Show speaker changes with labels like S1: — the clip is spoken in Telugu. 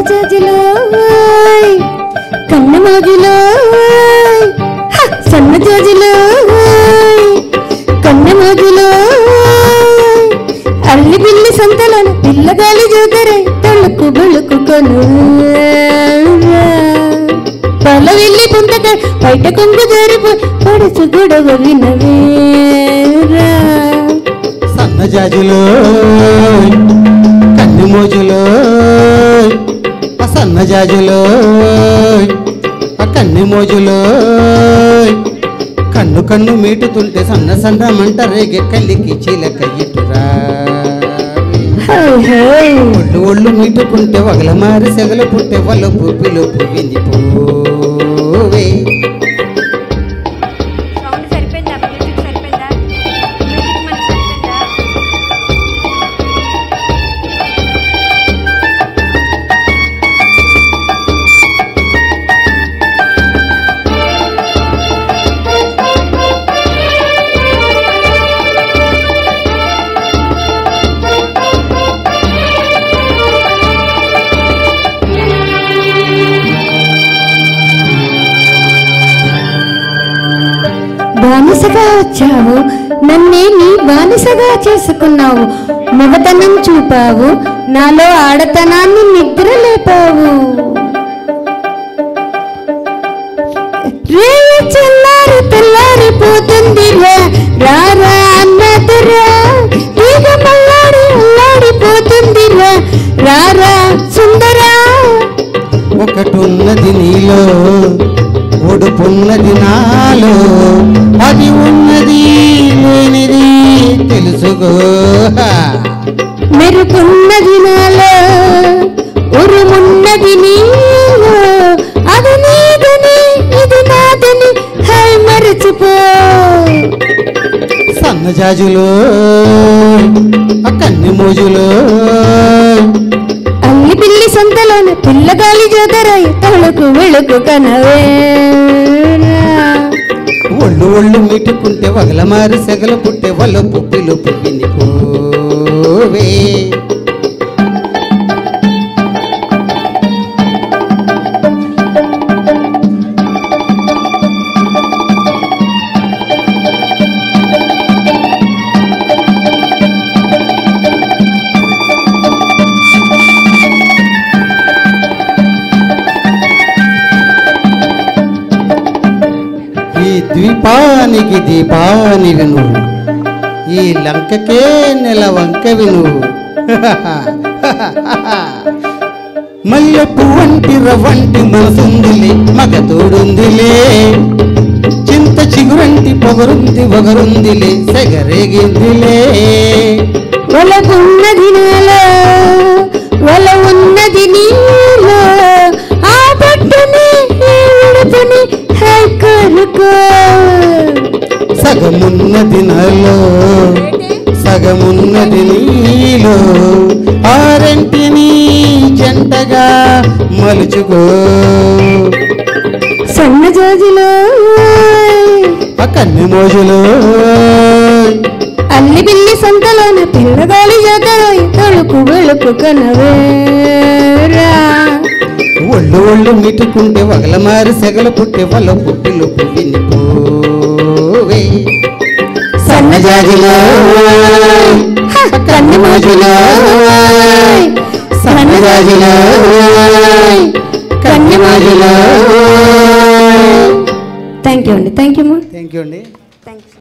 S1: జాజిలో కన్ను మోజులో సన్న జాజిలో కన్ను మోజులో అల్లి బిల్లి సంతలను పిల్లగాలి జోదరై తళుకు బుళుకు కొను పల వెళ్ళి పొందక బయట కొంగు జారిపోయి పడుచు గొడవ వినవేరా
S2: సన్న జాజులో కన్ను మోజులో సన్న జాజులో కన్ను మోజులో కన్ను కన్ను మీటుతుంటే సన్న సన్న మంట రేగే కల్లికి చీలక ఇటురా ఒళ్ళు ఒళ్ళు మీటుకుంటే వగల మారి సెగలు పుట్టే వలపు పిలుపు వినిపోవే
S1: బానిసగా వచ్చావు నన్నే నీ బానిసగా చేసుకున్నావు మగతనం చూపావు నాలో ఆడతనాన్ని నిద్ర లేపావు రే చెల్లారి తెల్లారిపోతుందిరా రారా అన్నదురా తీగ మల్లాడి అల్లాడిపోతుందిరా రారా సుందరా
S2: ఒకటున్నది నీలో ఒడుపున్నది నాలో అది ఉన్నది లేనిది తెలుసుకో
S1: మెరుపున్నది నాలో ఉరుమున్నది నీలో అది నీదని ఇది నాదని హై మరచిపో
S2: సన్న జాజులో కన్ను మోజులో
S1: అల్లి పిల్లి సంతలోన పిల్లగాలి జోదరై తళుకు వెళుకు కనవే
S2: ఒళ్ళు ఒళ్ళు మీటుకుంటే వగల మారి సెగలు పుట్టే వలపు పిలుపు వినిపోవే ఈ ద్వీపానికి దీపానివి నువ్వు ఈ లంకకే నెల వంకవి నువ్వు మల్లెపు వంటి రవంటి మనసుందిలే మగ తోడుందిలే చింత చిగురంటి పొగరుంది వగరుందిలే సెగరేగిందిలే
S1: ఒలగున్నది నాలో ఒల ఉన్నది నీలో ఆ పట్టుని ఉడుపుని హై కరుకో
S2: సగమున్నది నాలో సగమున్నది నీలో ఆరెంటిని జంటగా మలుచుకో
S1: సన్న జాజిలో
S2: కన్ను మోజులో
S1: అల్లి బిల్లి సంతలోన పిల్లగాలి జాతరై తళుకు వెళుకు కనవేరా
S2: ఒళ్ళు ఒళ్ళు మీటుకుంటే వగల మారి సెగలు పుట్టే వలపు పిలుపు వినిపోవే సన్న జాజిలో కన్ను మోజులో సన్న జాజిలో కన్ను మోజులో
S1: థ్యాంక్ యూ అండి థ్యాంక్ యూ
S2: థ్యాంక్ యూ అండి.
S1: Thank you.